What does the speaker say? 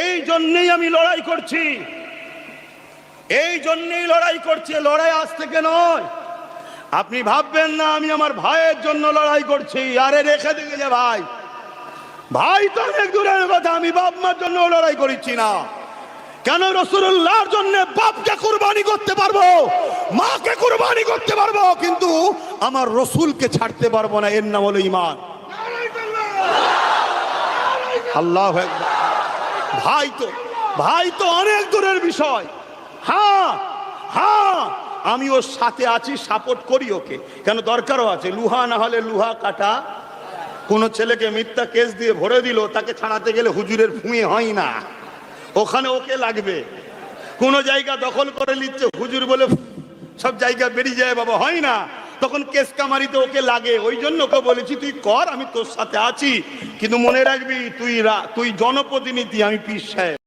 এই জন্যই আমি লড়াই করছি, এই জন্যই লড়াই করছি। লড়াই আজ থেকে নয়। আপনি ভাববেন না আমি আমার ভাইয়ের জন্য লড়াই করছি। আরে রেখে দিকে যে ভাই, ভাই তো অনেক দূরের কথা। আমি বাপ মার জন্য লড়াই করছি না। কেন? রাসূলুল্লাহর জন্য বাপকে কুরবানি করতে পারবো, মাকে কুরবানি করতে পারবো, কিন্তু আমার রসুলকে ছাড়তে পারবো না। এর নাম হলো ঈমান। আল্লাহু আকবার। ভাই তো অনেক দূরের বিষয়। হ্যাঁ হ্যাঁ, আমি ওর সাথে আছি, সাপোর্ট করি ওকে। কেন? দরকারও আছে। লুহা না হলে লুহা কাটা। কোন ছেলেকে মিথ্যা কেস দিয়ে ভরে দিল, তাকে ছাড়াতে গেলে হুজুরের ফুঁয়ে হয় না, ওখানে ওকে লাগবে। কোন জায়গা দখল করে নিচ্ছে, হুজুর বলে সব জায়গা বেরিয়ে যায়, বাবা হয় না, তখন কেস কামারিতে ওকে লাগে। ওই জন্য ওকে বলেছি তুই কর, আমি তোর সাথে আছি, কিন্তু মনে রাখবি তুই জনপ্রতিনিধি, আমি পীর সাহেব।